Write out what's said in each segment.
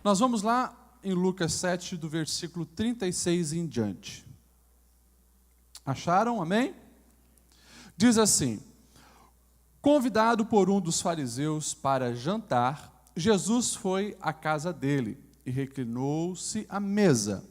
Nós vamos lá em Lucas 7, do versículo 36 em diante. Acharam? Amém? Diz assim: convidado por um dos fariseus para jantar, Jesus foi à casa dele e reclinou-se à mesa.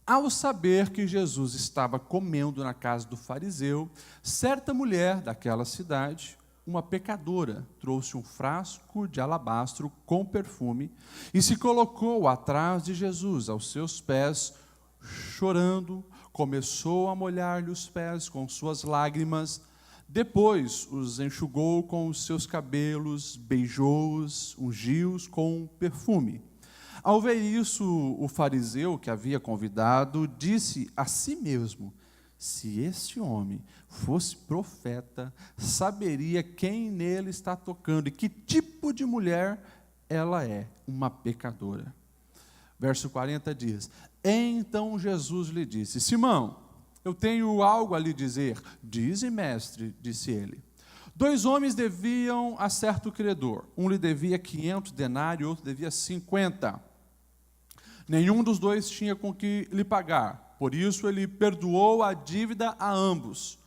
Ao saber que Jesus estava comendo na casa do fariseu, certa mulher daquela cidade, uma pecadora, trouxe um frasco de alabastro com perfume e se colocou atrás de Jesus, aos seus pés, chorando, começou a molhar-lhe os pés com suas lágrimas, depois os enxugou com os seus cabelos, beijou-os, ungiu-os com perfume. Ao ver isso, o fariseu que havia convidado disse a si mesmo: se este homem fosse profeta, saberia quem nele está tocando e que tipo de mulher ela é, uma pecadora. Verso 40 diz: então Jesus lhe disse: Simão, eu tenho algo a lhe dizer. Dize, mestre, disse ele. 2 homens deviam a certo credor. Um lhe devia 500 denários, outro devia 50. Nenhum dos dois tinha com que lhe pagar. Por isso ele perdoou a dívida a ambos.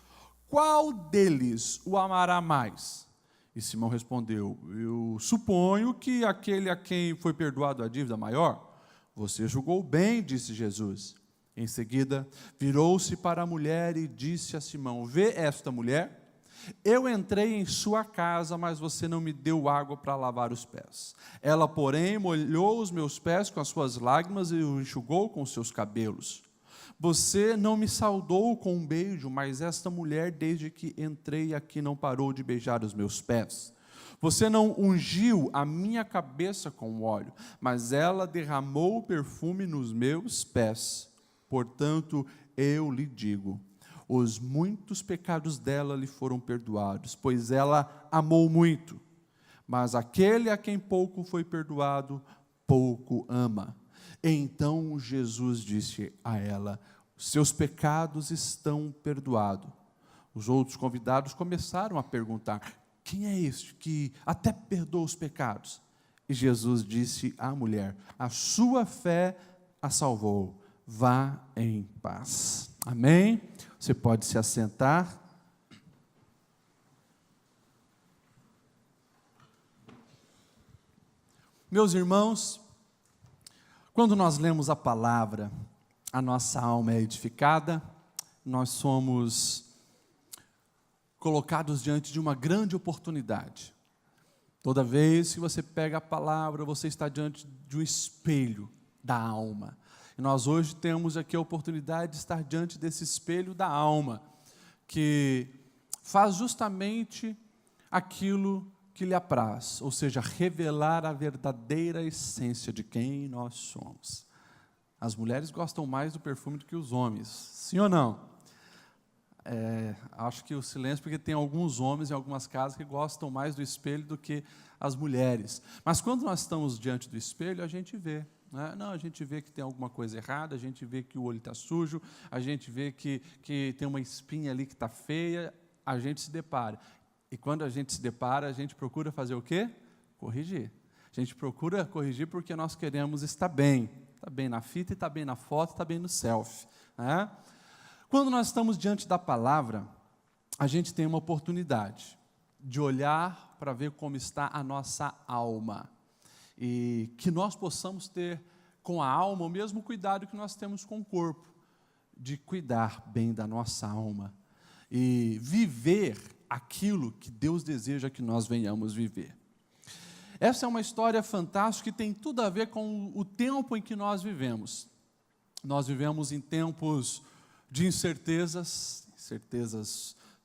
Qual deles o amará mais? E Simão respondeu: eu suponho que aquele a quem foi perdoado a dívida maior. Você julgou bem, disse Jesus. Em seguida, virou-se para a mulher e disse a Simão: vê esta mulher? Eu entrei em sua casa, mas você não me deu água para lavar os pés. Ela, porém, molhou os meus pés com as suas lágrimas e os enxugou com os seus cabelos. Você não me saudou com um beijo, mas esta mulher, desde que entrei aqui, não parou de beijar os meus pés. Você não ungiu a minha cabeça com óleo, mas ela derramou o perfume nos meus pés. Portanto, eu lhe digo: os muitos pecados dela lhe foram perdoados, pois ela amou muito. Mas aquele a quem pouco foi perdoado, pouco ama. Então Jesus disse a ela: seus pecados estão perdoados. Os outros convidados começaram a perguntar: quem é este que até perdoa os pecados? E Jesus disse à mulher: a sua fé a salvou. Vá em paz. Amém? Você pode se assentar. Meus irmãos, quando nós lemos a palavra, a nossa alma é edificada, nós somos colocados diante de uma grande oportunidade. Toda vez que você pega a palavra, você está diante de um espelho da alma. E nós hoje temos aqui a oportunidade de estar diante desse espelho da alma, que faz justamente aquilo que lhe apraz, ou seja, revelar a verdadeira essência de quem nós somos. As mulheres gostam mais do perfume do que os homens, sim ou não? Acho que o silêncio, porque tem alguns homens em algumas casas que gostam mais do espelho do que as mulheres. Mas quando nós estamos diante do espelho, a gente vê. Não, a gente vê que tem alguma coisa errada, a gente vê que o olho está sujo, a gente vê que tem uma espinha ali que está feia, a gente se depara. E quando a gente se depara, a gente procura fazer o quê? Corrigir. A gente procura corrigir porque nós queremos estar bem. Está bem na fita, está bem na foto, está bem no selfie. Né? Quando nós estamos diante da palavra, a gente tem uma oportunidade de olhar para ver como está a nossa alma. E que nós possamos ter com a alma o mesmo cuidado que nós temos com o corpo, de cuidar bem da nossa alma e viver aquilo que Deus deseja que nós venhamos viver. Essa é uma história fantástica que tem tudo a ver com o tempo em que nós vivemos. Nós vivemos em tempos de incertezas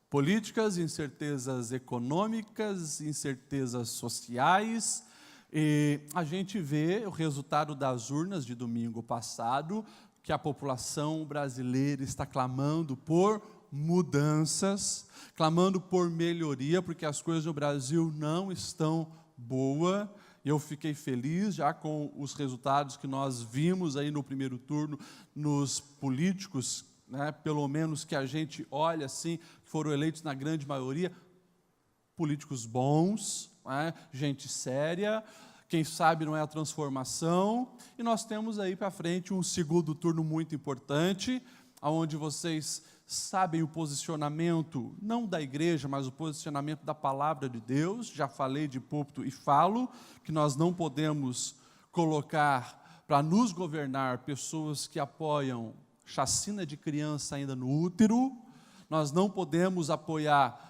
políticas, incertezas econômicas, incertezas sociais. E a gente vê o resultado das urnas de domingo passado, que a população brasileira está clamando por mudanças, clamando por melhoria, porque as coisas no Brasil não estão boas. Eu fiquei feliz já com os resultados que nós vimos aí no primeiro turno, nos políticos, né, pelo menos que a gente olha assim, que foram eleitos na grande maioria, políticos bons, gente séria, quem sabe não é a transformação, e nós temos aí para frente um segundo turno muito importante, onde vocês sabem o posicionamento, não da igreja, mas o posicionamento da palavra de Deus. Já falei de púlpito e falo, que nós não podemos colocar para nos governar pessoas que apoiam chacina de criança ainda no útero, nós não podemos apoiar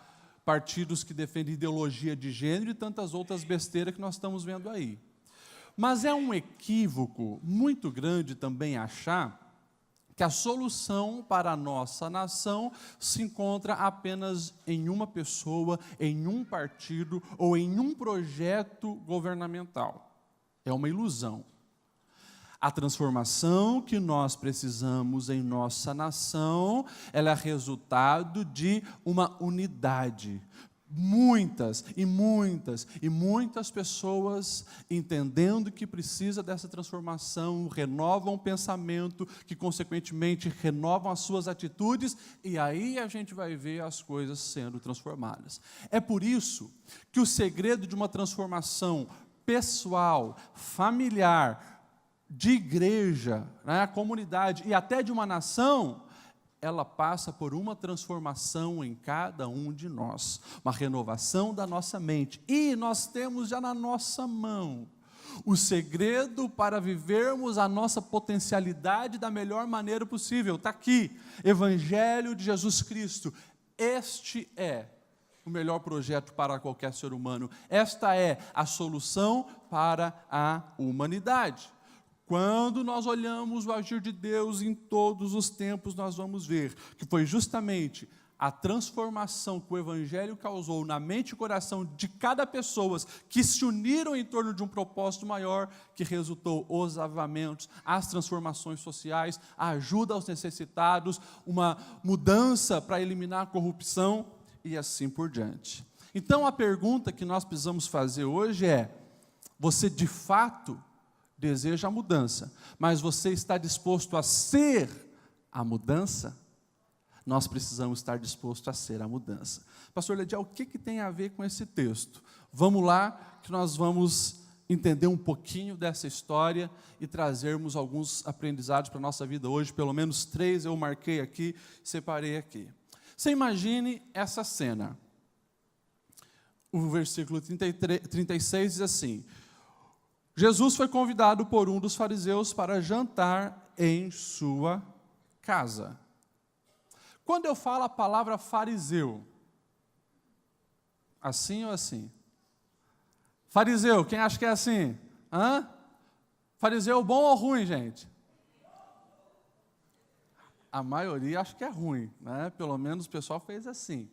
partidos que defendem ideologia de gênero e tantas outras besteiras que nós estamos vendo aí. Mas é um equívoco muito grande também achar que a solução para a nossa nação se encontra apenas em uma pessoa, em um partido ou em um projeto governamental. É uma ilusão. A transformação que nós precisamos em nossa nação, ela é resultado de uma unidade. Muitas pessoas entendendo que precisa dessa transformação, renovam o pensamento, que consequentemente renovam as suas atitudes, e aí a gente vai ver as coisas sendo transformadas. É por isso que o segredo de uma transformação pessoal, familiar, de igreja, né, comunidade e até de uma nação, ela passa por uma transformação em cada um de nós, uma renovação da nossa mente. E nós temos já na nossa mão o segredo para vivermos a nossa potencialidade da melhor maneira possível. Está aqui, Evangelho de Jesus Cristo. Este é o melhor projeto para qualquer ser humano. Esta é a solução para a humanidade. Quando nós olhamos o agir de Deus em todos os tempos, nós vamos ver que foi justamente a transformação que o Evangelho causou na mente e coração de cada pessoa que se uniram em torno de um propósito maior, que resultou os avivamentos, as transformações sociais, a ajuda aos necessitados, uma mudança para eliminar a corrupção e assim por diante. Então a pergunta que nós precisamos fazer hoje é: você de fato deseja a mudança, mas você está disposto a ser a mudança? Nós precisamos estar dispostos a ser a mudança. Pastor Ledial, o que tem a ver com esse texto? Vamos lá, que nós vamos entender um pouquinho dessa história e trazermos alguns aprendizados para a nossa vida hoje, pelo menos 3 eu marquei aqui, separei aqui. Você imagine essa cena. O versículo 36 diz assim: Jesus foi convidado por um dos fariseus para jantar em sua casa. Quando eu falo a palavra fariseu, assim ou assim? Fariseu, quem acha que é assim? Hã? Fariseu bom ou ruim, gente? A maioria acha que é ruim, né? Pelo menos o pessoal fez assim.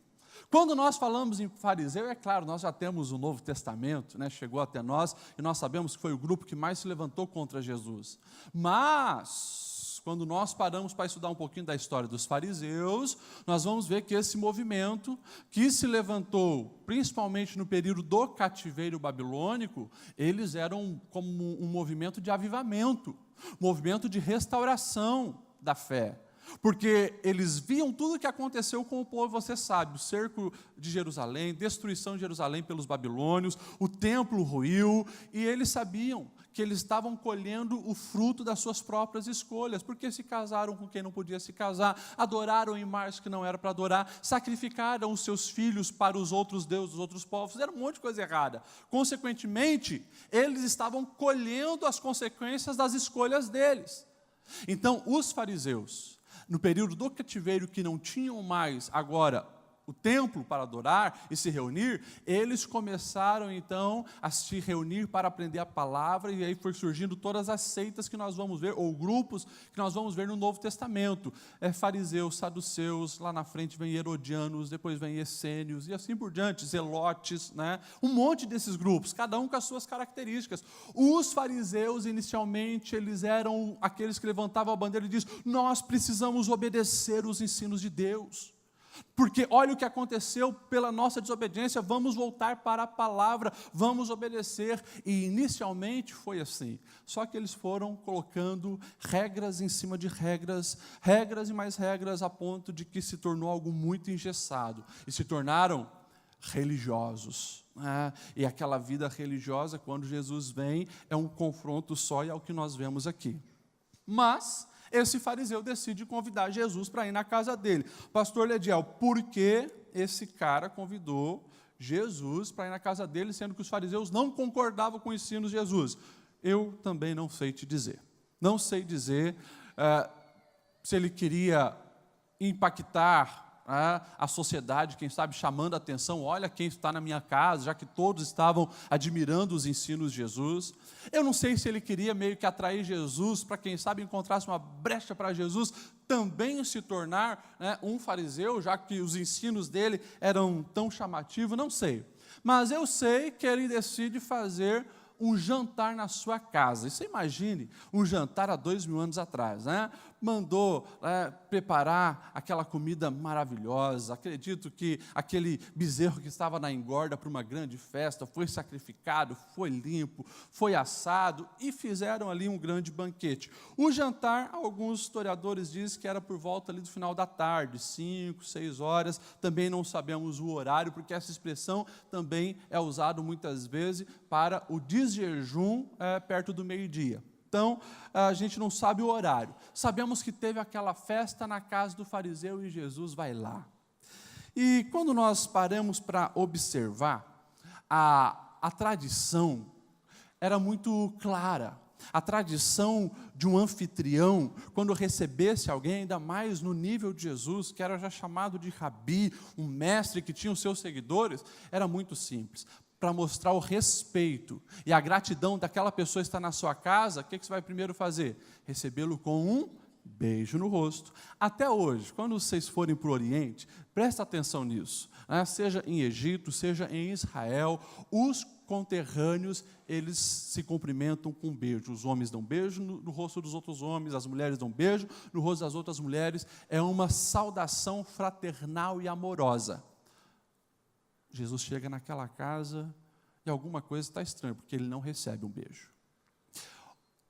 Quando nós falamos em fariseu, é claro, nós já temos o Novo Testamento, né, chegou até nós, e nós sabemos que foi o grupo que mais se levantou contra Jesus. Mas, quando nós paramos para estudar um pouquinho da história dos fariseus, nós vamos ver que esse movimento, que se levantou principalmente no período do cativeiro babilônico, eles eram como um movimento de avivamento, movimento de restauração da fé. Porque eles viam tudo o que aconteceu com o povo, você sabe, o cerco de Jerusalém, destruição de Jerusalém pelos babilônios, o templo ruiu, e eles sabiam que eles estavam colhendo o fruto das suas próprias escolhas, porque se casaram com quem não podia se casar, adoraram imagens que não era para adorar, sacrificaram os seus filhos para os outros deuses, os outros povos, fizeram um monte de coisa errada. Consequentemente, eles estavam colhendo as consequências das escolhas deles. Então, os fariseus, no período do cativeiro, que não tinham mais agora o templo para adorar e se reunir, eles começaram então a se reunir para aprender a palavra, e aí foi surgindo todas as seitas que nós vamos ver, ou grupos que nós vamos ver no Novo Testamento, fariseus, saduceus, lá na frente vem herodianos, depois vem essênios, e assim por diante, zelotes, né? Um monte desses grupos, cada um com as suas características. Os fariseus, inicialmente, eles eram aqueles que levantavam a bandeira e diziam: nós precisamos obedecer os ensinos de Deus, porque olha o que aconteceu pela nossa desobediência, vamos voltar para a palavra, vamos obedecer. E inicialmente foi assim, só que eles foram colocando regras em cima de regras, regras e mais regras, a ponto de que se tornou algo muito engessado, e se tornaram religiosos. E aquela vida religiosa, quando Jesus vem, é um confronto só, e é o que nós vemos aqui. Mas esse fariseu decide convidar Jesus para ir na casa dele. Pastor Lediel, por que esse cara convidou Jesus para ir na casa dele, sendo que os fariseus não concordavam com o ensino de Jesus? Eu também não sei te dizer. Não sei dizer se ele queria impactar a sociedade, quem sabe chamando a atenção, olha quem está na minha casa, já que todos estavam admirando os ensinos de Jesus. Eu não sei se ele queria meio que atrair Jesus, para quem sabe encontrasse uma brecha para Jesus também se tornar um fariseu, já que os ensinos dele eram tão chamativos, não sei. Mas eu sei que ele decide fazer um jantar na sua casa. E você imagine um jantar há 2000 anos atrás, Mandou preparar aquela comida maravilhosa. Acredito que aquele bezerro que estava na engorda para uma grande festa foi sacrificado, foi limpo, foi assado e fizeram ali um grande banquete. O jantar, alguns historiadores dizem que era por volta ali do final da tarde, 5, 6 horas. Também não sabemos o horário, porque essa expressão também é usada muitas vezes para o desjejum perto do meio-dia. Então, a gente não sabe o horário. Sabemos que teve aquela festa na casa do fariseu e Jesus vai lá. E quando nós paramos para observar, a tradição era muito clara. A tradição de um anfitrião, quando recebesse alguém, ainda mais no nível de Jesus, que era já chamado de rabi, um mestre que tinha os seus seguidores, era muito simples. Para mostrar o respeito e a gratidão daquela pessoa que está na sua casa, o que você vai primeiro fazer? Recebê-lo com um beijo no rosto. Até hoje, quando vocês forem para o Oriente, presta atenção nisso, seja em Egito, seja em Israel, os conterrâneos, eles se cumprimentam com um beijo. Os homens dão beijo no rosto dos outros homens, as mulheres dão beijo no rosto das outras mulheres. É uma saudação fraternal e amorosa. Jesus chega naquela casa e alguma coisa está estranha, porque ele não recebe um beijo.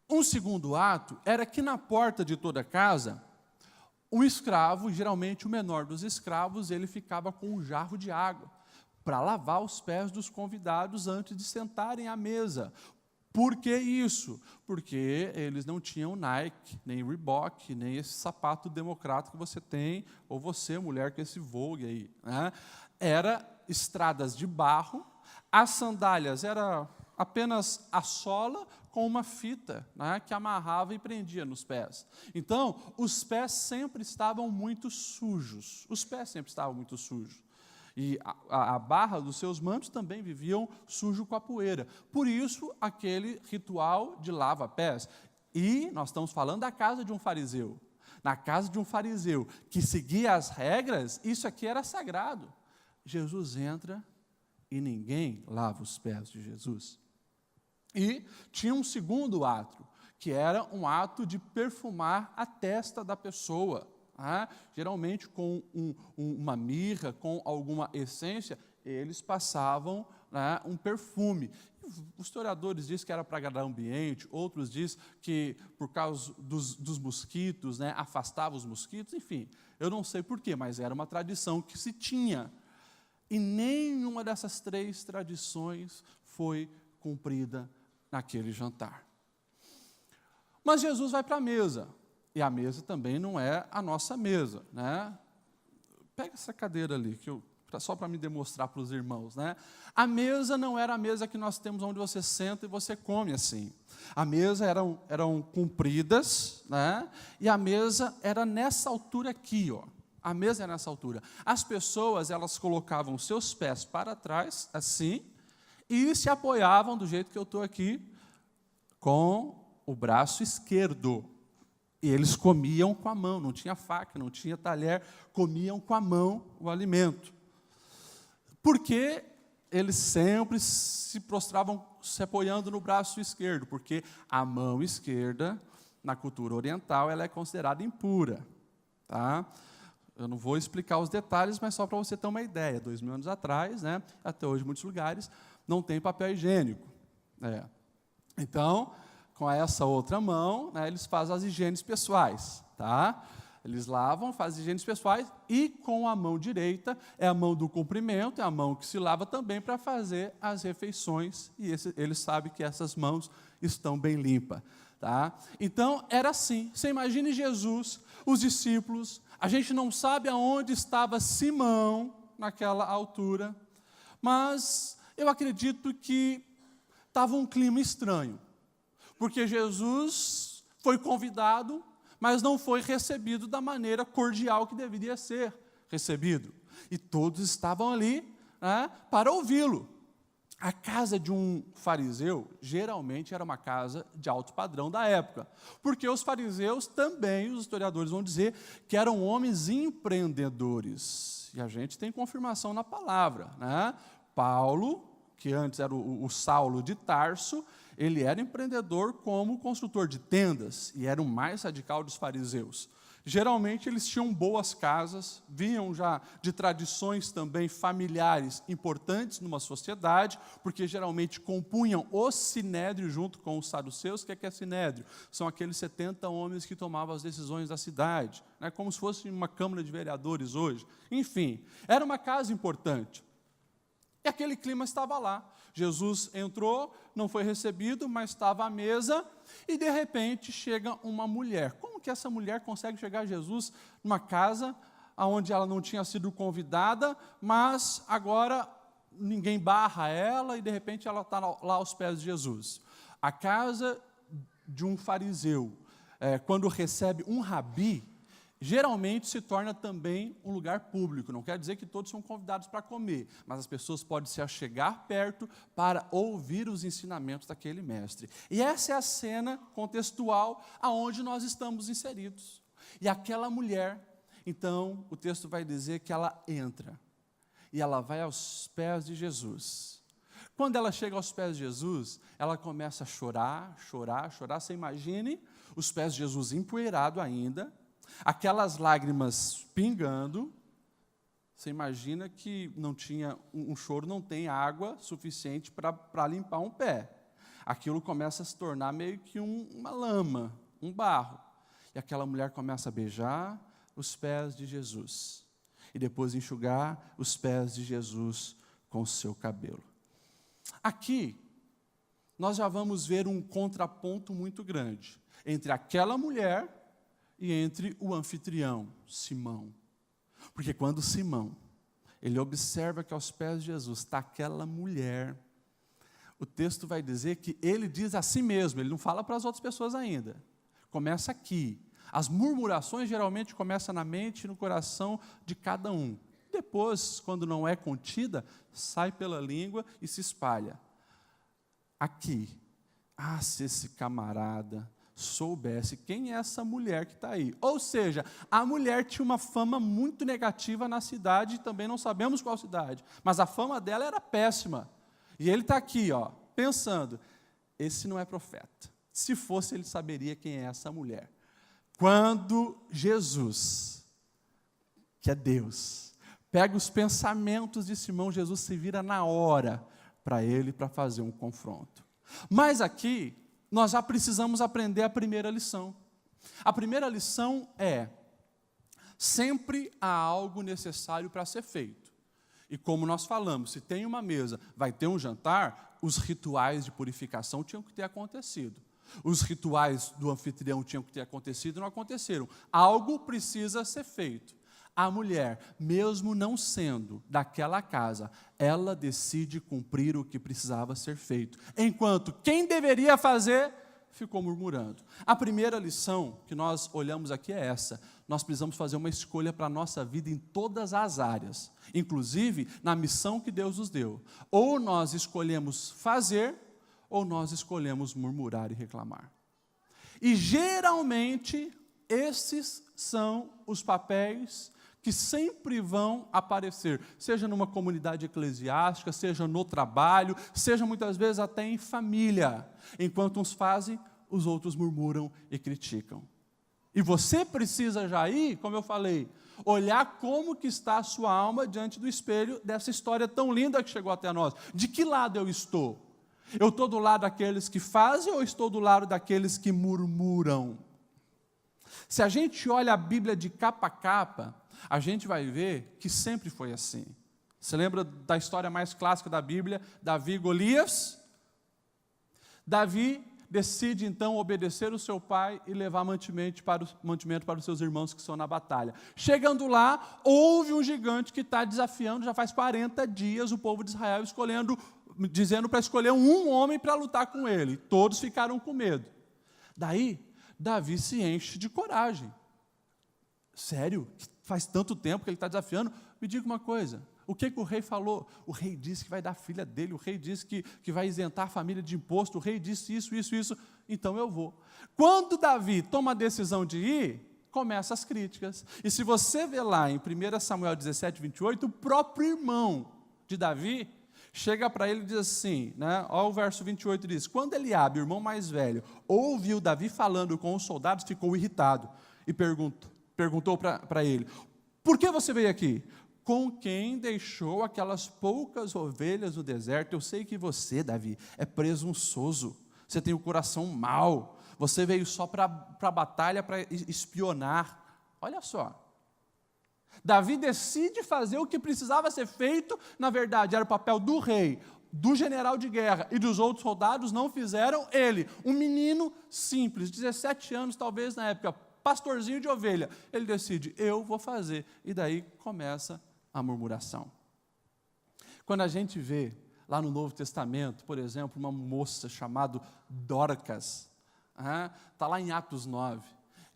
Um segundo ato era que na porta de toda casa, um escravo, geralmente o menor dos escravos, ele ficava com um jarro de água para lavar os pés dos convidados antes de sentarem à mesa. Por que isso? Porque eles não tinham Nike, nem Reebok, nem esse sapato democrático que você tem, ou você, mulher, com esse Vogue aí. Era estradas de barro, as sandálias era apenas a sola com uma fita que amarrava e prendia nos pés. Então, os pés sempre estavam muito sujos. Os pés sempre estavam muito sujos. E a barra dos seus mantos também viviam sujo com a poeira. Por isso, aquele ritual de lava-pés. E nós estamos falando da casa de um fariseu. Na casa de um fariseu que seguia as regras, isso aqui era sagrado. Jesus entra e ninguém lava os pés de Jesus. E tinha um segundo ato, que era um ato de perfumar a testa da pessoa. Geralmente com uma mirra, com alguma essência, eles passavam um perfume. Os historiadores dizem que era para agradar o ambiente, outros dizem que por causa dos mosquitos, afastava os mosquitos, enfim. Eu não sei porquê, mas era uma tradição que se tinha. E nenhuma dessas 3 tradições foi cumprida naquele jantar. Mas Jesus vai para a mesa, e a mesa também não é a nossa mesa. Pega essa cadeira ali, só para me demonstrar para os irmãos. A mesa não era a mesa que nós temos onde você senta e você come assim. A mesa eram compridas, e a mesa era nessa altura aqui, ó. A mesa é nessa altura. As pessoas, elas colocavam seus pés para trás, assim, e se apoiavam do jeito que eu estou aqui, com o braço esquerdo. E eles comiam com a mão, não tinha faca, não tinha talher, comiam com a mão o alimento. Porque eles sempre se prostravam se apoiando no braço esquerdo, porque a mão esquerda, na cultura oriental, ela é considerada impura. Tá? Eu não vou explicar os detalhes, mas só para você ter uma ideia. 2000 anos atrás, até hoje, em muitos lugares, não tem papel higiênico. Então, com essa outra mão, eles fazem as higienes pessoais. Tá? Eles lavam, fazem higienes pessoais e com a mão direita, é a mão do cumprimento, é a mão que se lava também para fazer as refeições, e eles sabem que essas mãos estão bem limpas. Tá? Então, era assim. Você imagine Jesus, os discípulos, a gente não sabe aonde estava Simão naquela altura, mas eu acredito que estava um clima estranho, porque Jesus foi convidado, mas não foi recebido da maneira cordial que deveria ser recebido. E todos estavam ali, né, para ouvi-lo. A casa de um fariseu, geralmente, era uma casa de alto padrão da época, porque os fariseus também, os historiadores vão dizer, que eram homens empreendedores. E a gente tem confirmação na palavra, né? Paulo, que antes era o Saulo de Tarso, ele era empreendedor como construtor de tendas, e era o mais radical dos fariseus. Geralmente, eles tinham boas casas, vinham já de tradições também familiares importantes numa sociedade, porque geralmente compunham o sinédrio junto com os saduceus. O que é sinédrio? São aqueles 70 homens que tomavam as decisões da cidade, né, como se fosse uma Câmara de Vereadores hoje. Enfim, era uma casa importante. E aquele clima estava lá. Jesus entrou, não foi recebido, mas estava à mesa, e de repente chega uma mulher. Como que essa mulher consegue chegar a Jesus numa casa onde ela não tinha sido convidada, mas agora ninguém barra ela, e de repente ela está lá aos pés de Jesus? A casa de um fariseu, quando recebe um rabi, geralmente se torna também um lugar público. Não quer dizer que todos são convidados para comer, mas as pessoas podem se achegar perto para ouvir os ensinamentos daquele mestre. E essa é a cena contextual aonde nós estamos inseridos. E aquela mulher, então, o texto vai dizer que ela entra, e ela vai aos pés de Jesus. Quando ela chega aos pés de Jesus, ela começa a chorar, chorar, chorar. Você imagine os pés de Jesus empoeirado ainda, aquelas lágrimas pingando. Você imagina que não tinha, um choro não tem água suficiente para limpar um pé. Aquilo começa a se tornar meio que uma lama, um barro. E aquela mulher começa a beijar os pés de Jesus, e depois enxugar os pés de Jesus com o seu cabelo. Aqui, nós já vamos ver um contraponto muito grande entre aquela mulher e entre o anfitrião, Simão. Porque quando Simão, ele observa que aos pés de Jesus está aquela mulher, o texto vai dizer que ele diz a si mesmo, ele não fala para as outras pessoas ainda. Começa aqui. As murmurações geralmente começam na mente e no coração de cada um. Depois, quando não é contida, sai pela língua e se espalha. Aqui, se esse camarada soubesse quem é essa mulher que está aí. Ou seja, a mulher tinha uma fama muito negativa na cidade, também não sabemos qual cidade, mas a fama dela era péssima. E ele está aqui, pensando, esse não é profeta. Se fosse, ele saberia quem é essa mulher. Quando Jesus, que é Deus, pega os pensamentos de Simão, Jesus se vira na hora para ele, para fazer um confronto. Mas aqui, nós já precisamos aprender a primeira lição. A primeira lição é: sempre há algo necessário para ser feito. E como nós falamos, se tem uma mesa, vai ter um jantar, os rituais de purificação tinham que ter acontecido. Os rituais do anfitrião tinham que ter acontecido e não aconteceram. Algo precisa ser feito. A mulher, mesmo não sendo daquela casa, ela decide cumprir o que precisava ser feito, enquanto quem deveria fazer ficou murmurando. A primeira lição que nós olhamos aqui é essa: nós precisamos fazer uma escolha para a nossa vida em todas as áreas, inclusive na missão que Deus nos deu. Ou nós escolhemos fazer, ou nós escolhemos murmurar e reclamar. E geralmente esses são os papéis que sempre vão aparecer, seja numa comunidade eclesiástica, seja no trabalho, seja muitas vezes até em família. Enquanto uns fazem, os outros murmuram e criticam. E você precisa já ir, como eu falei, olhar como que está a sua alma diante do espelho dessa história tão linda que chegou até nós. De que lado eu estou? Eu estou do lado daqueles que fazem ou estou do lado daqueles que murmuram? Se a gente olha a Bíblia de capa a capa, a gente vai ver que sempre foi assim. Você lembra da história mais clássica da Bíblia, Davi e Golias? Davi decide então obedecer o seu pai e levar mantimento para os seus irmãos que estão na batalha. Chegando lá, houve um gigante que está desafiando, já faz 40 dias o povo de Israel dizendo para escolher um homem para lutar com ele. Todos ficaram com medo. Daí, Davi se enche de coragem. Sério? Faz tanto tempo que ele está desafiando? Me diga uma coisa, o que o rei falou? O rei disse que vai dar a filha dele, o rei disse que vai isentar a família de imposto, o rei disse isso, então eu vou. Quando Davi toma a decisão de ir, começam as críticas. E se você ver lá em 1 Samuel 17, 28, o próprio irmão de Davi chega para ele e diz assim, né? Olha o verso 28, diz: quando Eliabe, o irmão mais velho, ouviu Davi falando com os soldados, ficou irritado e perguntou para ele: por que você veio aqui? Com quem deixou aquelas poucas ovelhas no deserto? Eu sei que você, Davi, é presunçoso, você tem o coração mau, você veio só para a batalha, para espionar. Olha só, Davi decide fazer o que precisava ser feito, na verdade era o papel do rei, do general de guerra e dos outros soldados, não fizeram. Ele, um menino simples, 17 anos talvez na época, pastorzinho de ovelha, ele decide, eu vou fazer, e daí começa a murmuração. Quando a gente vê lá no Novo Testamento, por exemplo, uma moça chamada Dorcas, está lá em Atos 9,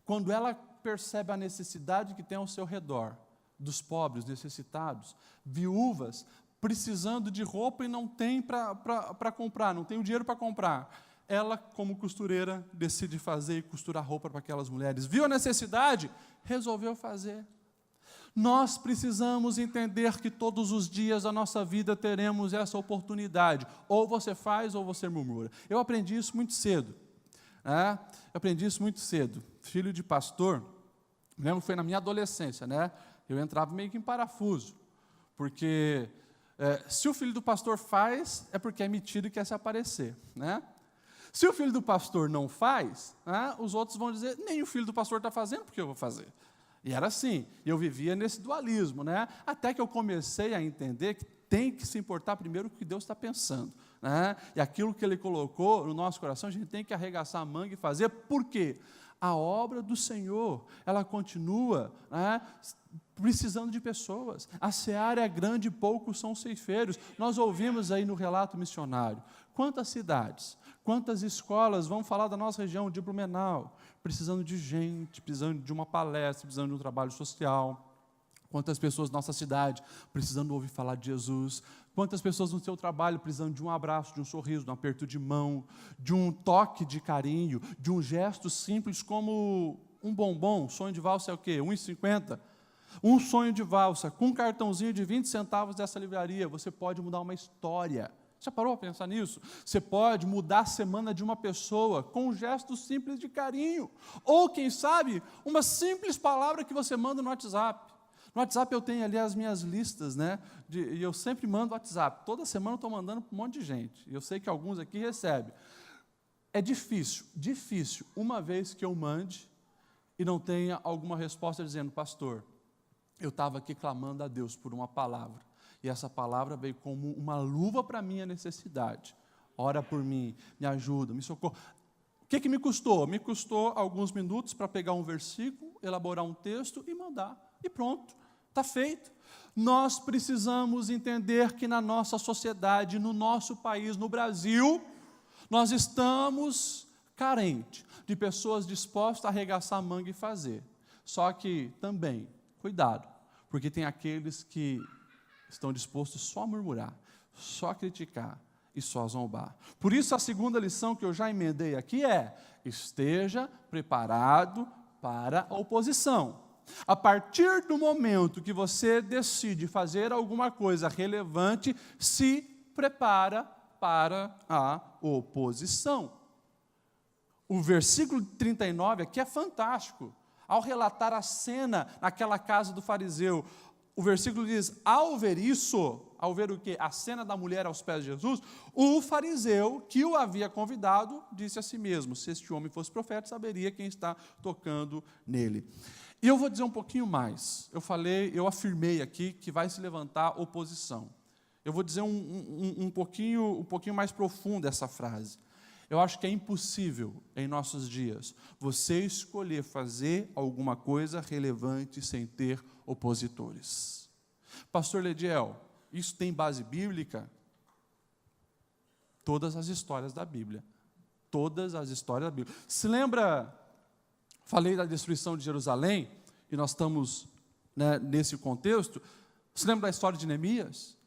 quando ela percebe a necessidade que tem ao seu redor, dos pobres, necessitados, viúvas, precisando de roupa e não tem para comprar, não tem o dinheiro para comprar, ela, como costureira, decide fazer e costurar roupa para aquelas mulheres. Viu a necessidade? Resolveu fazer. Nós precisamos entender que todos os dias da nossa vida teremos essa oportunidade. Ou você faz ou você murmura. Eu aprendi isso muito cedo. Filho de pastor, lembro que foi na minha adolescência, né? Eu entrava meio que em parafuso. Porque se o filho do pastor faz, é porque é metido e quer se aparecer, né? Se o filho do pastor não faz, os outros vão dizer, nem o filho do pastor está fazendo, porque eu vou fazer. E era assim, eu vivia nesse dualismo, né? Até que eu comecei a entender que tem que se importar primeiro com o que Deus está pensando, né? E aquilo que Ele colocou no nosso coração, a gente tem que arregaçar a manga e fazer. Por quê? A obra do Senhor, ela continua, né, precisando de pessoas. A seara é grande e poucos são ceifeiros. Nós ouvimos aí no relato missionário, quantas cidades, quantas escolas vão falar da nossa região de Blumenau, precisando de gente, precisando de uma palestra, precisando de um trabalho social. Quantas pessoas na nossa cidade precisando ouvir falar de Jesus. Quantas pessoas no seu trabalho precisando de um abraço, de um sorriso, de um aperto de mão, de um toque de carinho, de um gesto simples como um bombom. Sonho de valsa é o quê? 1,50. Um sonho de valsa, com um cartãozinho de 20 centavos dessa livraria, você pode mudar uma história. Já parou para pensar nisso? Você pode mudar a semana de uma pessoa com um gesto simples de carinho. Ou, quem sabe, uma simples palavra que você manda no WhatsApp. No WhatsApp eu tenho ali as minhas listas, né? E eu sempre mando WhatsApp. Toda semana eu estou mandando para um monte de gente. E eu sei que alguns aqui recebem. É difícil, uma vez que eu mande e não tenha alguma resposta dizendo, pastor, eu estava aqui clamando a Deus por uma palavra. E essa palavra veio como uma luva para a minha necessidade. Ora por mim, me ajuda, me socorra. O que me custou? Me custou alguns minutos para pegar um versículo, elaborar um texto e mandar. E pronto, está feito. Nós precisamos entender que na nossa sociedade, no nosso país, no Brasil, nós estamos carentes de pessoas dispostas a arregaçar a manga e fazer. Só que também, cuidado, porque tem aqueles que estão dispostos só a murmurar, só a criticar e só a zombar. Por isso, a segunda lição que eu já emendei aqui é: esteja preparado para a oposição. A partir do momento que você decide fazer alguma coisa relevante, se prepara para a oposição. O versículo 39 aqui é fantástico. Ao relatar a cena naquela casa do fariseu, o versículo diz, ao ver isso, ao ver o quê? A cena da mulher aos pés de Jesus, o fariseu que o havia convidado disse a si mesmo, se este homem fosse profeta, saberia quem está tocando nele. E eu vou dizer um pouquinho mais. Eu afirmei aqui que vai se levantar oposição. Eu vou dizer um pouquinho mais profundo essa frase. Eu acho que é impossível, em nossos dias, você escolher fazer alguma coisa relevante sem ter opositores. Pastor Lediel, isso tem base bíblica? Todas as histórias da Bíblia. Todas as histórias da Bíblia. Se lembra, falei da destruição de Jerusalém, e nós estamos, né, nesse contexto. Se lembra da história de Neemias?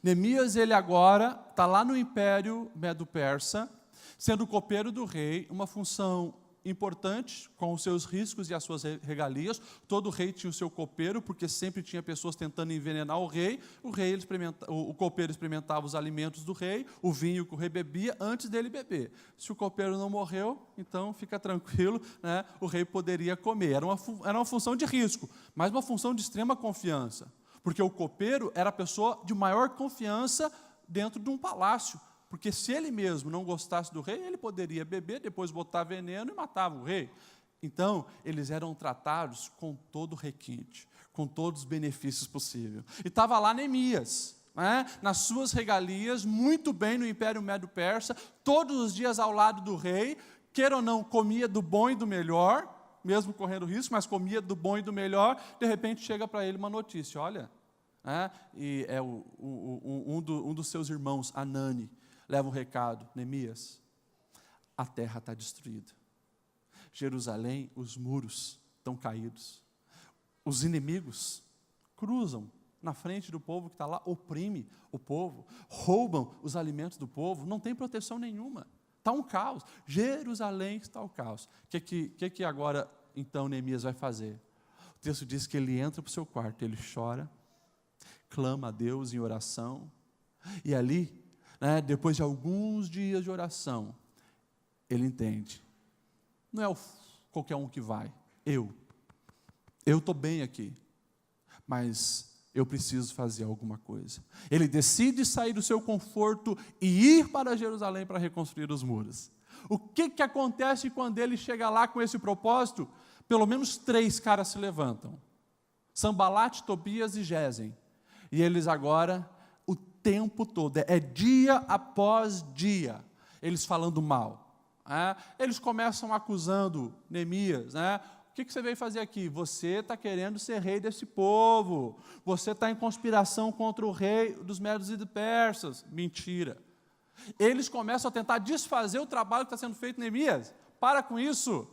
Neemias, ele agora está lá no Império Medo-Persa, sendo copeiro do rei, uma função importante, com os seus riscos e as suas regalias. Todo rei tinha o seu copeiro, porque sempre tinha pessoas tentando envenenar o rei. O copeiro experimentava os alimentos do rei, o vinho que o rei bebia, antes dele beber. Se o copeiro não morreu, então fica tranquilo, né, o rei poderia comer. Era uma função de risco, mas uma função de extrema confiança, porque o copeiro era a pessoa de maior confiança dentro de um palácio. Porque se ele mesmo não gostasse do rei, ele poderia beber, depois botar veneno e matava o rei. Então, eles eram tratados com todo o requinte, com todos os benefícios possíveis. E estava lá Neemias, né, nas suas regalias, muito bem no Império Medo-Persa, todos os dias ao lado do rei, queira ou não, comia do bom e do melhor, mesmo correndo risco, mas comia do bom e do melhor. De repente chega para ele uma notícia, olha, e é um dos seus irmãos, Anani, leva um recado, Neemias, a terra está destruída. Jerusalém, os muros estão caídos. Os inimigos cruzam na frente do povo que está lá, oprime o povo, roubam os alimentos do povo, não tem proteção nenhuma. Está um caos. Jerusalém está o caos. O que agora, então, Neemias vai fazer? O texto diz que ele entra para o seu quarto, ele chora, clama a Deus em oração, e ali, depois de alguns dias de oração, ele entende, não é qualquer um que vai, eu estou bem aqui, mas eu preciso fazer alguma coisa. Ele decide sair do seu conforto e ir para Jerusalém para reconstruir os muros. O que acontece quando ele chega lá com esse propósito? Pelo menos 3 caras se levantam, Sambalate, Tobias e Gesem, e eles agora, o tempo todo, é dia após dia, eles falando mal. Eles começam acusando Neemias, o que você veio fazer aqui? Você está querendo ser rei desse povo, você está em conspiração contra o rei dos Medos e dos Persas. Mentira. Eles começam a tentar desfazer o trabalho que está sendo feito, Neemias. Para com isso.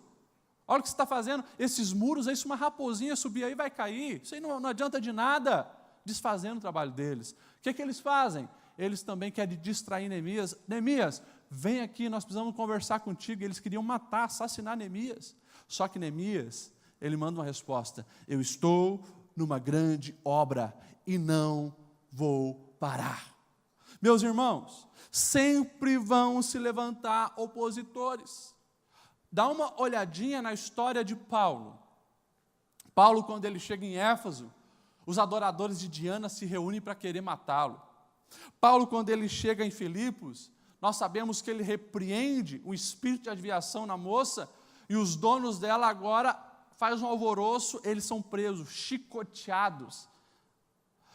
Olha o que você está fazendo. Esses muros aí, se uma raposinha subir aí, vai cair. Isso aí não adianta de nada. Desfazendo o trabalho deles. O que eles fazem? Eles também querem distrair Neemias. Neemias, vem aqui, nós precisamos conversar contigo. Eles queriam matar, assassinar Neemias. Só que Neemias, ele manda uma resposta: eu estou numa grande obra e não vou parar. Meus irmãos, sempre vão se levantar opositores. Dá uma olhadinha na história de Paulo. Paulo, quando ele chega em Éfeso, os adoradores de Diana se reúnem para querer matá-lo. Paulo, quando ele chega em Filipos, nós sabemos que ele repreende o espírito de adivinhação na moça, e os donos dela agora fazem um alvoroço, eles são presos, chicoteados.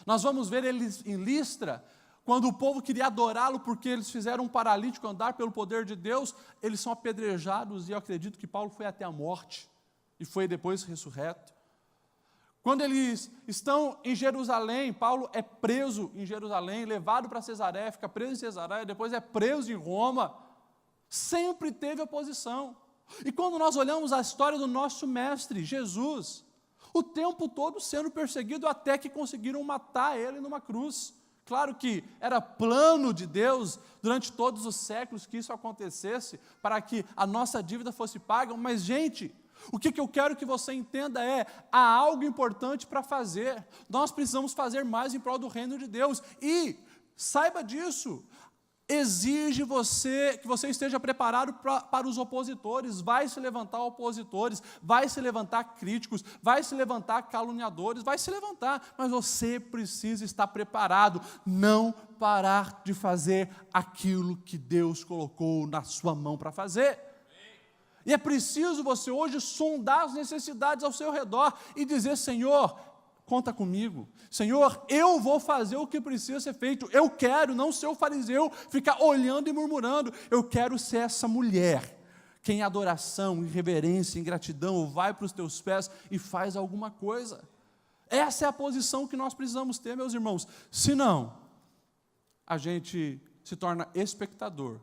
Nós vamos ver eles em Listra, quando o povo queria adorá-lo porque eles fizeram um paralítico andar pelo poder de Deus, eles são apedrejados, e eu acredito que Paulo foi até a morte, e foi depois ressurreto. Quando eles estão em Jerusalém, Paulo é preso em Jerusalém, levado para Cesareia, fica preso em Cesareia, depois é preso em Roma. Sempre teve oposição. E quando nós olhamos a história do nosso mestre, Jesus, o tempo todo sendo perseguido até que conseguiram matar ele numa cruz. Claro que era plano de Deus, durante todos os séculos, que isso acontecesse, para que a nossa dívida fosse paga, mas, gente, o que eu quero que você entenda há algo importante para fazer. Nós precisamos fazer mais em prol do reino de Deus. E, saiba disso, exige que você esteja preparado para os opositores. Vai se levantar opositores, vai se levantar críticos, vai se levantar caluniadores, vai se levantar, mas você precisa estar preparado, não parar de fazer aquilo que Deus colocou na sua mão para fazer. E é preciso você hoje sondar as necessidades ao seu redor e dizer: Senhor, conta comigo. Senhor, eu vou fazer o que precisa ser feito. Eu quero não ser o fariseu, ficar olhando e murmurando. Eu quero ser essa mulher que em adoração, em reverência, em gratidão, vai para os teus pés e faz alguma coisa. Essa é a posição que nós precisamos ter, meus irmãos. Senão, a gente se torna espectador.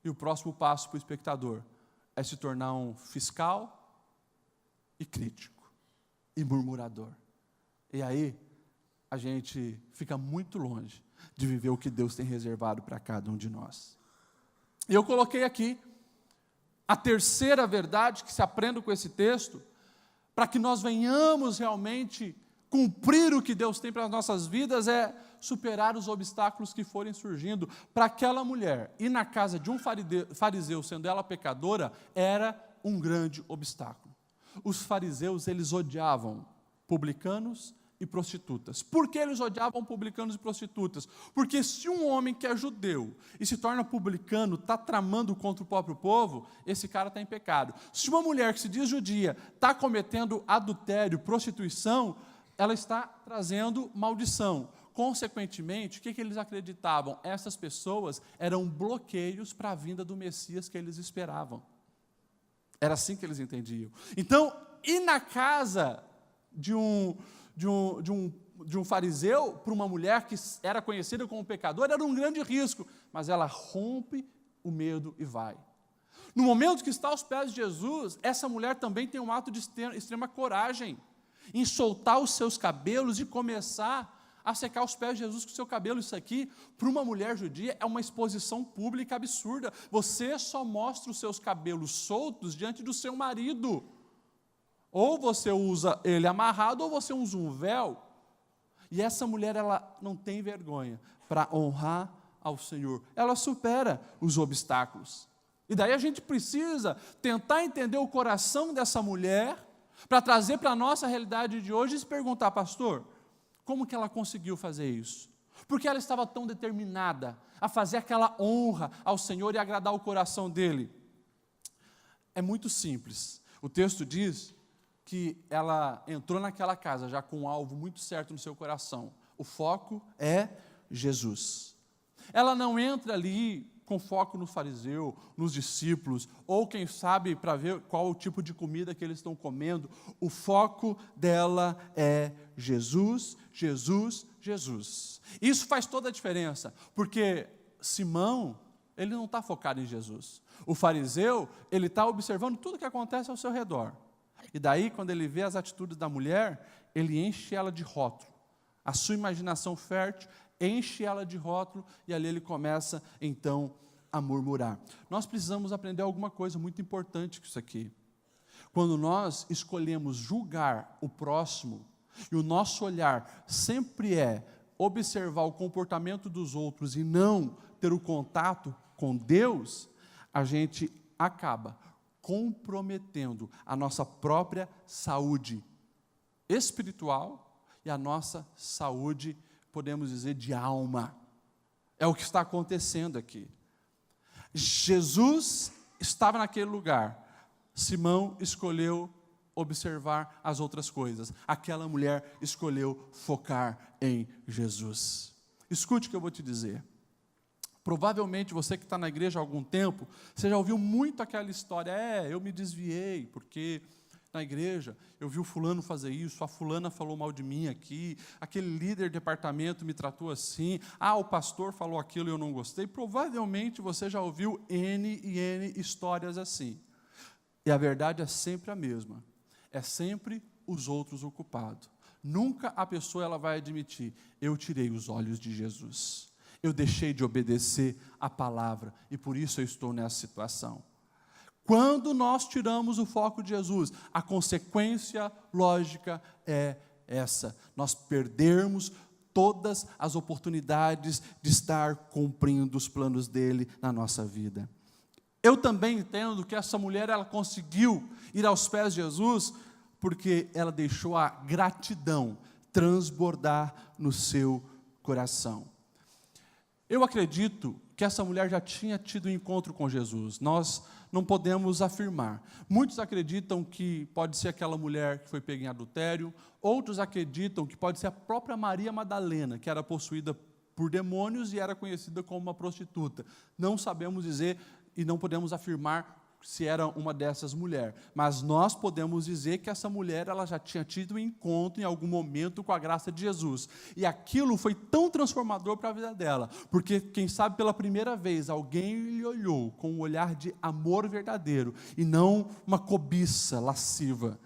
E o próximo passo para o espectador é se tornar um fiscal e crítico e murmurador. E aí, a gente fica muito longe de viver o que Deus tem reservado para cada um de nós. E eu coloquei aqui a terceira verdade que se aprende com esse texto, para que nós venhamos realmente cumprir o que Deus tem para as nossas vidas, é superar os obstáculos que forem surgindo. Para aquela mulher, ir na casa de um fariseu, sendo ela pecadora, era um grande obstáculo. Os fariseus, eles odiavam publicanos e prostitutas. Por que eles odiavam publicanos e prostitutas? Porque se um homem que é judeu e se torna publicano, está tramando contra o próprio povo, esse cara está em pecado. Se uma mulher que se diz judia está cometendo adultério, prostituição, ela está trazendo maldição. Consequentemente, o que eles acreditavam? Essas pessoas eram bloqueios para a vinda do Messias que eles esperavam. Era assim que eles entendiam. Então, ir na casa de um fariseu para uma mulher que era conhecida como pecadora era um grande risco, mas ela rompe o medo e vai. No momento que está aos pés de Jesus, essa mulher também tem um ato de extrema coragem, em soltar os seus cabelos e começar a secar os pés de Jesus com o seu cabelo. Isso aqui, para uma mulher judia, é uma exposição pública absurda. Você só mostra os seus cabelos soltos diante do seu marido. Ou você usa ele amarrado, ou você usa um véu. E essa mulher, ela não tem vergonha para honrar ao Senhor. Ela supera os obstáculos. E daí a gente precisa tentar entender o coração dessa mulher, para trazer para a nossa realidade de hoje e se perguntar: pastor, como que ela conseguiu fazer isso? Por que ela estava tão determinada a fazer aquela honra ao Senhor e agradar o coração dele? É muito simples. O texto diz que ela entrou naquela casa já com um alvo muito certo no seu coração. O foco é Jesus. Ela não entra ali com foco no fariseu, nos discípulos, ou quem sabe para ver qual o tipo de comida que eles estão comendo. O foco dela é Jesus, Jesus, Jesus. Isso faz toda a diferença, porque Simão, ele não está focado em Jesus. O fariseu, ele está observando tudo que acontece ao seu redor. E daí, quando ele vê as atitudes da mulher, ele enche ela de rótulo. A sua imaginação fértil enche ela de rótulo, e ali ele começa, então, a murmurar. Nós precisamos aprender alguma coisa muito importante com isso aqui. Quando nós escolhemos julgar o próximo, e o nosso olhar sempre é observar o comportamento dos outros e não ter o contato com Deus, a gente acaba comprometendo a nossa própria saúde espiritual e a nossa saúde, podemos dizer, de alma. É o que está acontecendo aqui. Jesus estava naquele lugar. Simão escolheu observar as outras coisas. Aquela mulher escolheu focar em Jesus. Escute o que eu vou te dizer. Provavelmente você que está na igreja há algum tempo, você já ouviu muito aquela história: eu me desviei, porque na igreja eu vi o fulano fazer isso, a fulana falou mal de mim aqui, aquele líder de departamento me tratou assim, o pastor falou aquilo e eu não gostei. Provavelmente você já ouviu N e N histórias assim. E a verdade é sempre a mesma. É sempre os outros o culpado. Nunca a pessoa ela vai admitir: eu tirei os olhos de Jesus. Eu deixei de obedecer a palavra e por isso eu estou nessa situação. Quando nós tiramos o foco de Jesus, a consequência lógica é essa: nós perdermos todas as oportunidades de estar cumprindo os planos dele na nossa vida. Eu também entendo que essa mulher, ela conseguiu ir aos pés de Jesus, porque ela deixou a gratidão transbordar no seu coração. Eu acredito que essa mulher já tinha tido um encontro com Jesus. Nós não podemos afirmar. Muitos acreditam que pode ser aquela mulher que foi pega em adultério, outros acreditam que pode ser a própria Maria Madalena, que era possuída por demônios e era conhecida como uma prostituta. Não sabemos dizer e não podemos afirmar se era uma dessas mulheres, mas nós podemos dizer que essa mulher, ela já tinha tido um encontro em algum momento com a graça de Jesus, e aquilo foi tão transformador para a vida dela, porque quem sabe pela primeira vez alguém lhe olhou com um olhar de amor verdadeiro, e não uma cobiça lasciva,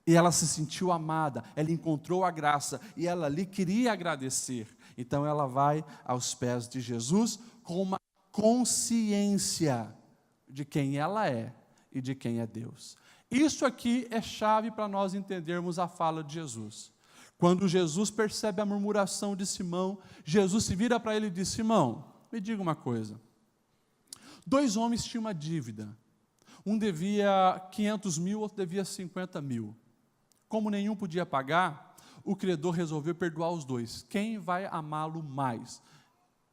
e ela se sentiu amada, ela encontrou a graça, e ela lhe queria agradecer, então ela vai aos pés de Jesus com uma consciência de quem ela é e de quem é Deus. Isso aqui é chave para nós entendermos a fala de Jesus. Quando Jesus percebe a murmuração de Simão, Jesus se vira para ele e diz: Simão, me diga uma coisa. 2 homens tinham uma dívida. Um devia 500 mil, outro devia 50 mil. Como nenhum podia pagar, o credor resolveu perdoar os dois. Quem vai amá-lo mais?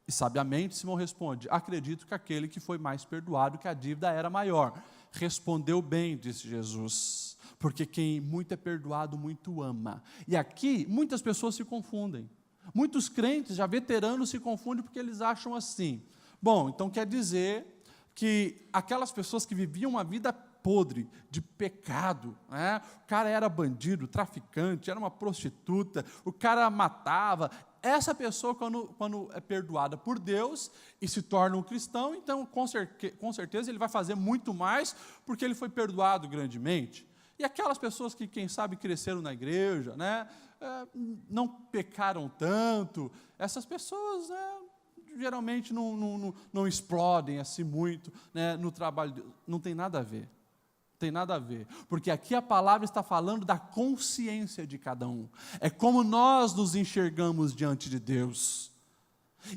E sabiamente Simão responde: acredito que aquele que foi mais perdoado, que a dívida era maior. Respondeu bem, disse Jesus, porque quem muito é perdoado, muito ama. E aqui muitas pessoas se confundem. Muitos crentes, já veteranos, se confundem porque eles acham assim. Bom, então quer dizer que aquelas pessoas que viviam uma vida podre, de pecado, né? O cara era bandido, traficante, era uma prostituta, o cara matava. Essa pessoa, quando é perdoada por Deus e se torna um cristão, então, com certeza, ele vai fazer muito mais, porque ele foi perdoado grandemente. E aquelas pessoas que, quem sabe, cresceram na igreja, né, não pecaram tanto, essas pessoas, geralmente, não explodem assim muito, né, no trabalho. Não tem nada a ver. Tem nada a ver, porque aqui a palavra está falando da consciência de cada um, é como nós nos enxergamos diante de Deus.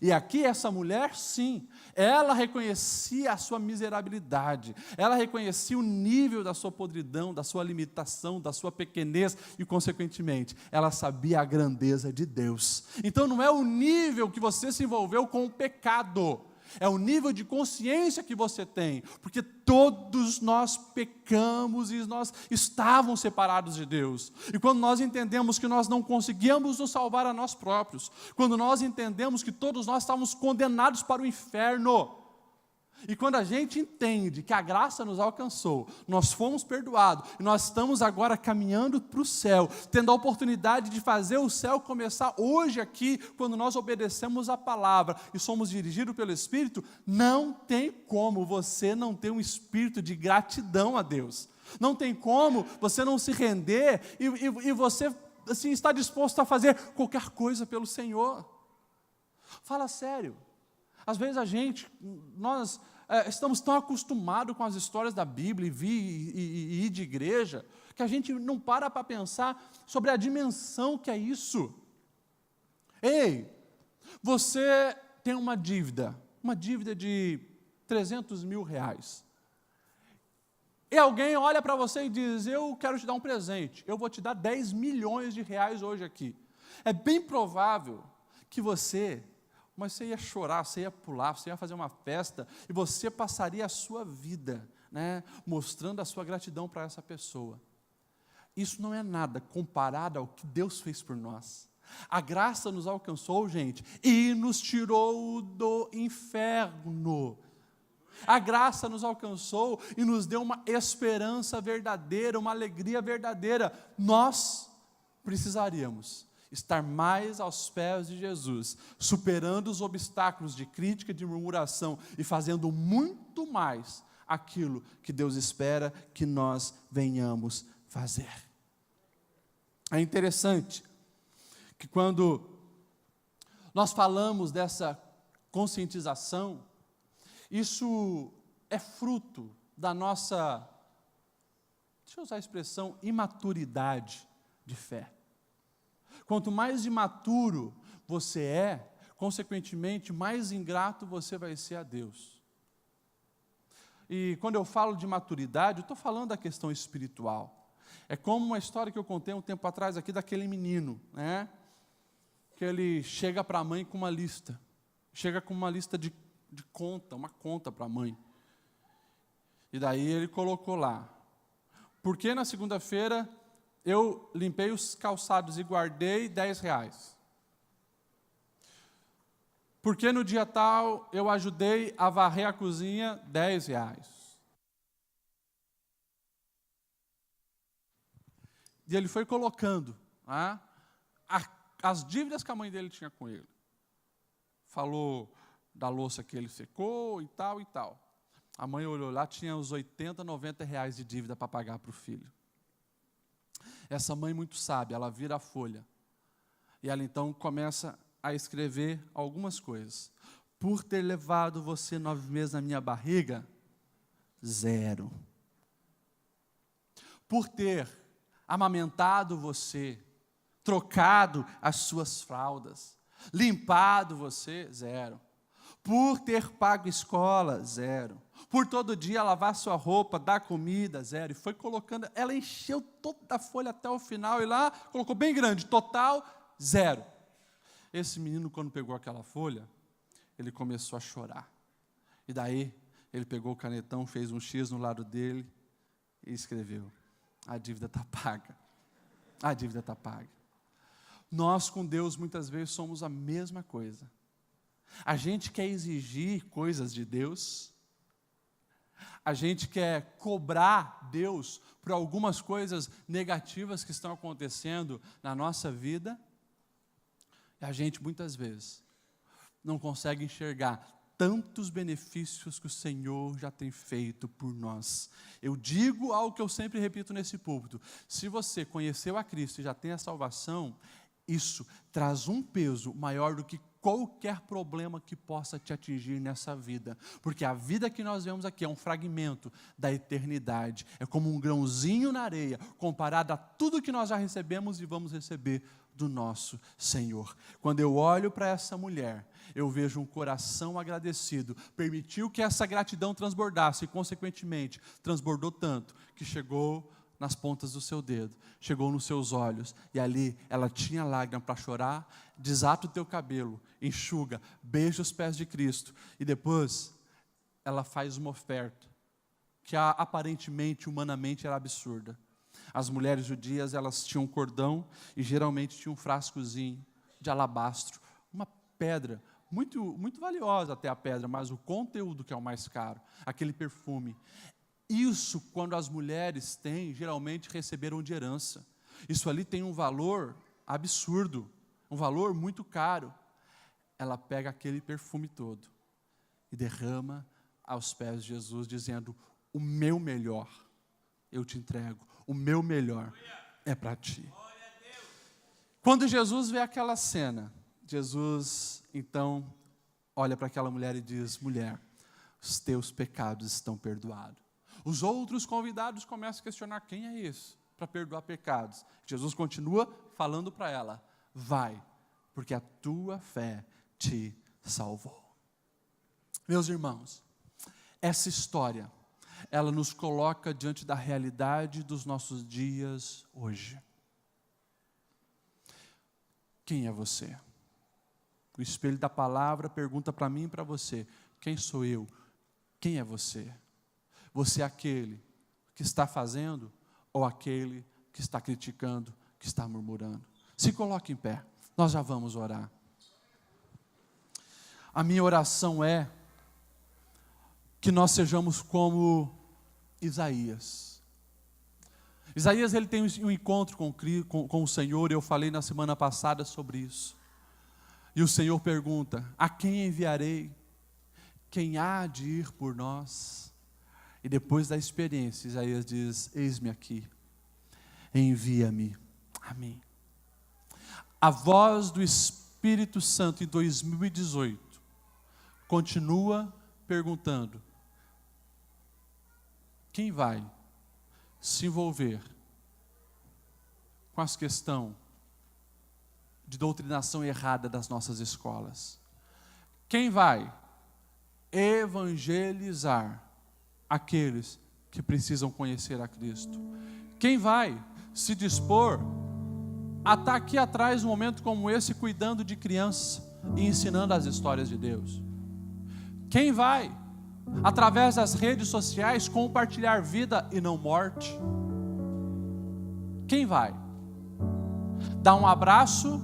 E aqui essa mulher, sim, ela reconhecia a sua miserabilidade, ela reconhecia o nível da sua podridão, da sua limitação, da sua pequenez, e consequentemente, ela sabia a grandeza de Deus. Então não é o nível que você se envolveu com o pecado, é o nível de consciência que você tem, porque todos nós pecamos e nós estávamos separados de Deus. E quando nós entendemos que nós não conseguíamos nos salvar a nós próprios, quando nós entendemos que todos nós estávamos condenados para o inferno, e quando a gente entende que a graça nos alcançou, nós fomos perdoados, e nós estamos agora caminhando para o céu, tendo a oportunidade de fazer o céu começar hoje aqui, quando nós obedecemos a palavra, e somos dirigidos pelo Espírito, não tem como você não ter um espírito de gratidão a Deus, não tem como você não se render, e você assim, está disposto a fazer qualquer coisa pelo Senhor. Fala sério. Às vezes nós estamos tão acostumados com as histórias da Bíblia e ir de igreja, que a gente não para pensar sobre a dimensão que é isso. Ei, você tem uma dívida de 300 mil reais. E alguém olha para você e diz: eu quero te dar um presente, eu vou te dar 10 milhões de reais hoje aqui. É bem provável que mas você ia chorar, você ia pular, você ia fazer uma festa, e você passaria a sua vida, né, mostrando a sua gratidão para essa pessoa. Isso não é nada comparado ao que Deus fez por nós. A graça nos alcançou, gente, e nos tirou do inferno. A graça nos alcançou e nos deu uma esperança verdadeira, uma alegria verdadeira. Nós precisaríamos estar mais aos pés de Jesus, superando os obstáculos de crítica, de murmuração e fazendo muito mais aquilo que Deus espera que nós venhamos fazer. É interessante que quando nós falamos dessa conscientização, isso é fruto da nossa, deixa eu usar a expressão, imaturidade de fé. Quanto mais imaturo, você é, consequentemente, mais ingrato você vai ser a Deus. E quando eu falo de maturidade, eu estou falando da questão espiritual. É como uma história que eu contei um tempo atrás aqui daquele menino, né? Que ele chega para a mãe com uma lista. Chega com uma lista de conta, uma conta para a mãe. E daí ele colocou lá: por que na segunda-feira eu limpei os calçados e guardei R$10? Por que no dia tal eu ajudei a varrer a cozinha R$10? E ele foi colocando as dívidas que a mãe dele tinha com ele. Falou da louça que ele secou e tal e tal. A mãe olhou lá, tinha uns R$80, R$90 de dívida para pagar para o filho. Essa mãe muito sábia, ela vira a folha. E ela então começa a escrever algumas coisas. Por ter levado você 9 meses na minha barriga, 0. Por ter amamentado você, trocado as suas fraldas, limpado você, 0. Por ter pago escola, 0. Por todo dia lavar sua roupa, dar comida, 0. E foi colocando, ela encheu toda a folha até o final e lá colocou bem grande, total, 0. Esse menino, quando pegou aquela folha, ele começou a chorar. E daí, ele pegou o canetão, fez um X no lado dele e escreveu: a dívida está paga. A dívida está paga. Nós com Deus muitas vezes somos a mesma coisa. A gente quer exigir coisas de Deus, a gente quer cobrar Deus por algumas coisas negativas que estão acontecendo na nossa vida, e a gente muitas vezes não consegue enxergar tantos benefícios que o Senhor já tem feito por nós. Eu digo algo que eu sempre repito nesse púlpito: se você conheceu a Cristo e já tem a salvação, isso traz um peso maior do que qualquer problema que possa te atingir nessa vida, porque a vida que nós vemos aqui é um fragmento da eternidade, é como um grãozinho na areia, comparado a tudo que nós já recebemos e vamos receber do nosso Senhor. Quando eu olho para essa mulher, eu vejo um coração agradecido, permitiu que essa gratidão transbordasse e, consequentemente, transbordou tanto, que chegou nas pontas do seu dedo, chegou nos seus olhos, e ali ela tinha lágrima para chorar. Desata o teu cabelo, enxuga, beija os pés de Cristo, e depois ela faz uma oferta, que aparentemente, humanamente, era absurda. As mulheres judias, elas tinham um cordão, e geralmente tinham um frascozinho de alabastro, uma pedra, muito valiosa até a pedra, mas o conteúdo que é o mais caro, aquele perfume. Isso, quando as mulheres têm, geralmente receberam de herança. Isso ali tem um valor absurdo, um valor muito caro. Ela pega aquele perfume todo e derrama aos pés de Jesus, dizendo: o meu melhor eu te entrego, o meu melhor é para ti. Quando Jesus vê aquela cena, Jesus então olha para aquela mulher e diz: mulher, os teus pecados estão perdoados. Os outros convidados começam a questionar: quem é esse para perdoar pecados? Jesus continua falando para ela: vai, porque a tua fé te salvou. Meus irmãos, essa história, ela nos coloca diante da realidade dos nossos dias hoje. Quem é você? O espelho da palavra pergunta para mim e para você: quem sou eu? Quem é você? Você é aquele que está fazendo ou aquele que está criticando, que está murmurando? Se coloque em pé, nós já vamos orar. A minha oração é que nós sejamos como Isaías. Isaías, ele tem um encontro com o Senhor, eu falei na semana passada sobre isso. E o Senhor pergunta: a quem enviarei? Quem há de ir por nós? E depois da experiência, Isaías diz: eis-me aqui, envia-me a mim. A voz do Espírito Santo em 2018 continua perguntando: quem vai se envolver com as questões de doutrinação errada das nossas escolas? Quem vai evangelizar aqueles que precisam conhecer a Cristo? Quem vai se dispor a estar aqui atrás, num momento como esse, cuidando de crianças e ensinando as histórias de Deus? Quem vai, através das redes sociais, compartilhar vida e não morte? Quem vai dar um abraço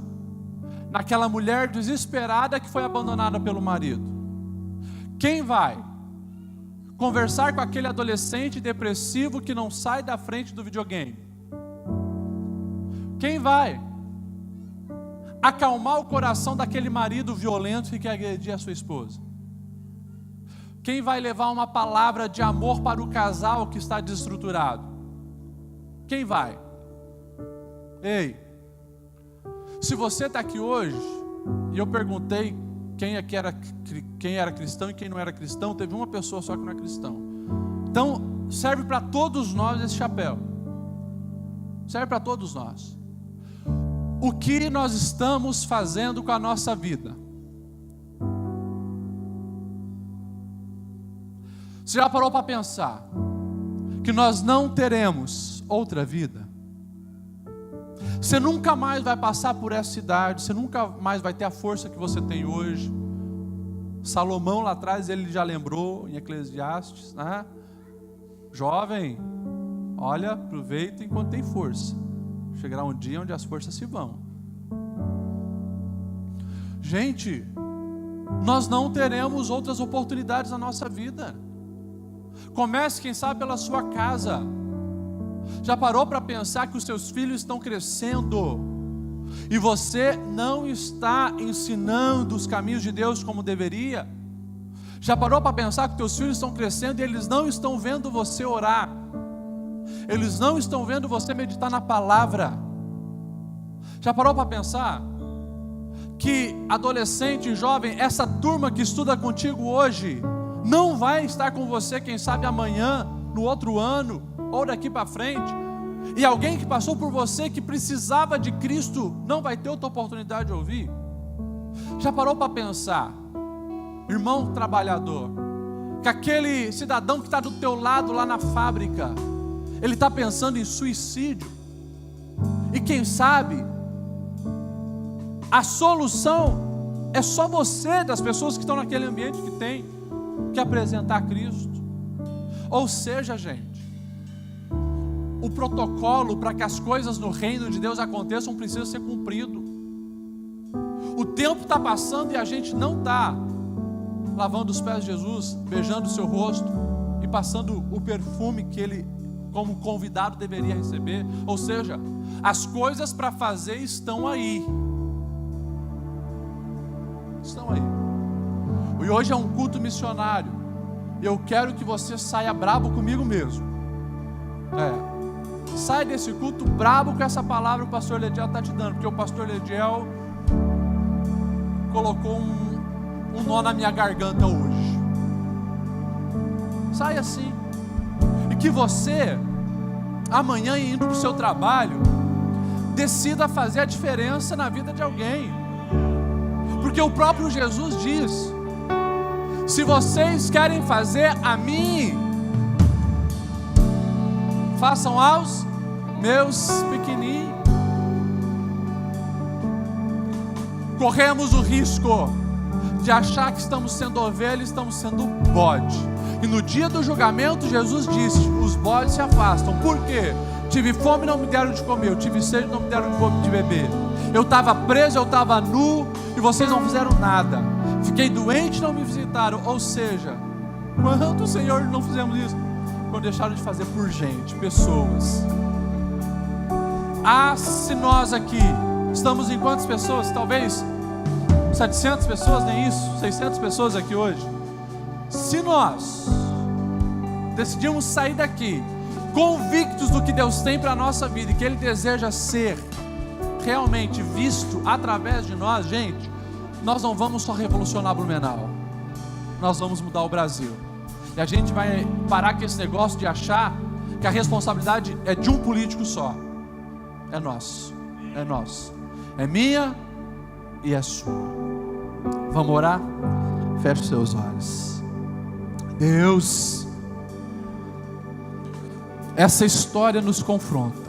naquela mulher desesperada que foi abandonada pelo marido? Quem vai conversar com aquele adolescente depressivo que não sai da frente do videogame? Quem vai acalmar o coração daquele marido violento que quer agredir a sua esposa? Quem vai levar uma palavra de amor para o casal que está desestruturado? Quem vai? Ei, se você está aqui hoje, e eu perguntei quem era cristão e quem não era cristão, teve uma pessoa só que não é cristão. Então, serve para todos nós esse chapéu. Serve para todos nós. O que nós estamos fazendo com a nossa vida? Você já parou para pensar que nós não teremos outra vida? Você nunca mais vai passar por essa idade, você nunca mais vai ter a força que você tem hoje. Salomão lá atrás, ele já lembrou em Eclesiastes, né? Jovem, olha, aproveita enquanto tem força. Chegará um dia onde as forças se vão. Gente, nós não teremos outras oportunidades na nossa vida. Comece, quem sabe, pela sua casa. Já parou para pensar que os seus filhos estão crescendo e você não está ensinando os caminhos de Deus como deveria? Já parou para pensar que teus filhos estão crescendo e eles não estão vendo você orar? Eles não estão vendo você meditar na palavra? Já parou para pensar que adolescente, jovem, essa turma que estuda contigo hoje não vai estar com você, quem sabe amanhã, no outro ano, ou daqui para frente? E alguém que passou por você, que precisava de Cristo, não vai ter outra oportunidade de ouvir? Já parou para pensar, irmão trabalhador, que aquele cidadão que está do teu lado lá na fábrica, ele está pensando em suicídio? E quem sabe a solução é só você, das pessoas que estão naquele ambiente, que tem que apresentar Cristo. Ou seja, gente, o protocolo para que as coisas no reino de Deus aconteçam precisa ser cumprido. O tempo está passando e a gente não está lavando os pés de Jesus, beijando o seu rosto e passando o perfume que ele, como convidado, deveria receber. Ou seja, as coisas para fazer estão aí. Estão aí. E hoje é um culto missionário. Eu quero que você saia brabo comigo mesmo. Sai desse culto brabo com essa palavra que o pastor Lediel está te dando, porque o pastor Lediel colocou um nó na minha garganta hoje. Sai assim. E que você, amanhã, indo para o seu trabalho, decida fazer a diferença na vida de alguém. Porque o próprio Jesus diz: se vocês querem fazer a mim, façam aos meus pequeninos. Corremos o risco de achar que estamos sendo ovelha e estamos sendo bode. E no dia do julgamento, Jesus disse: os bodes se afastam. Por quê? Tive fome e não me deram de comer, eu tive sede e não me deram de beber, eu estava preso, eu estava nu e vocês não fizeram nada, fiquei doente e não me visitaram. Ou seja, quanto, Senhor, não fizemos isso? Quando deixaram de fazer por gente, pessoas. Se nós aqui estamos em quantas pessoas? Talvez 700 pessoas, nem isso, 600 pessoas aqui hoje. Se nós decidimos sair daqui convictos do que Deus tem para a nossa vida e que Ele deseja ser realmente visto através de nós, gente, nós não vamos só revolucionar Blumenau, nós vamos mudar o Brasil. E a gente vai parar com esse negócio de achar que a responsabilidade é de um político só. É nosso, é nosso, é minha, e é sua. Vamos orar? Feche seus olhos. Deus, essa história nos confronta.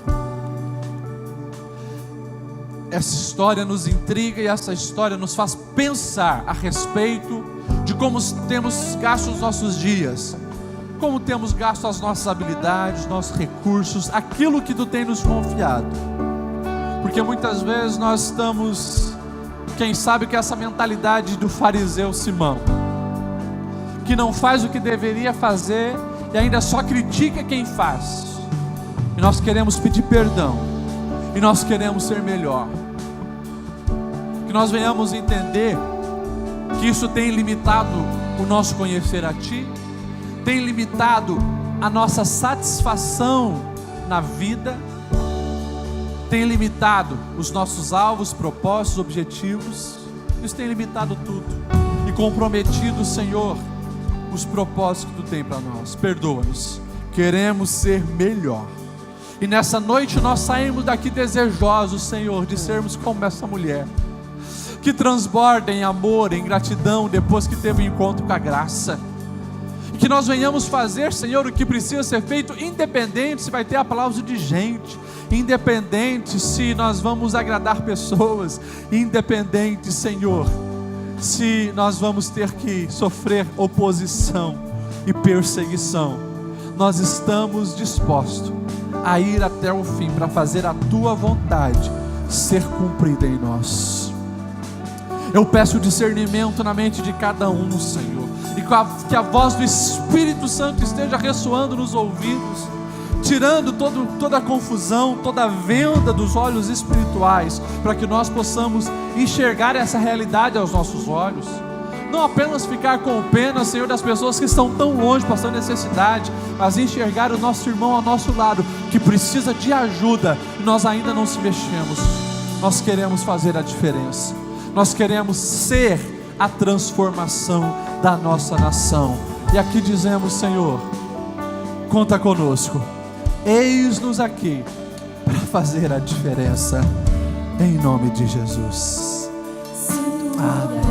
Essa história nos intriga e essa história nos faz pensar a respeito de como temos gasto os nossos dias, como temos gasto as nossas habilidades, nossos recursos, aquilo que Tu tem nos confiado. Porque muitas vezes nós estamos, quem sabe, com essa mentalidade do fariseu Simão, que não faz o que deveria fazer e ainda só critica quem faz. E nós queremos pedir perdão, e nós queremos ser melhor. Que nós venhamos entender que isso tem limitado o nosso conhecer a Ti, tem limitado a nossa satisfação na vida, tem limitado os nossos alvos, propósitos, objetivos. Isso tem limitado tudo e comprometido, Senhor, os propósitos que Tu tem para nós. Perdoa-nos, queremos ser melhor. E nessa noite nós saímos daqui desejosos, Senhor, de sermos como essa mulher, que transborda em amor, em gratidão, depois que teve um encontro com a graça. E que nós venhamos fazer, Senhor, o que precisa ser feito, independente se vai ter aplauso de gente, independente se nós vamos agradar pessoas, independente, Senhor, se nós vamos ter que sofrer oposição e perseguição. Nós estamos dispostos a ir até o fim para fazer a Tua vontade ser cumprida em nós. Eu peço discernimento na mente de cada um, Senhor, e que a voz do Espírito Santo esteja ressoando nos ouvidos, tirando toda a confusão, toda a venda dos olhos espirituais, para que nós possamos enxergar essa realidade aos nossos olhos. Não apenas ficar com pena, Senhor, das pessoas que estão tão longe, passando necessidade, mas enxergar o nosso irmão ao nosso lado, que precisa de ajuda, e nós ainda não se mexemos. Nós queremos fazer a diferença. Nós queremos ser a transformação da nossa nação. E aqui dizemos, Senhor, conta conosco. Eis-nos aqui para fazer a diferença. Em nome de Jesus. Amém.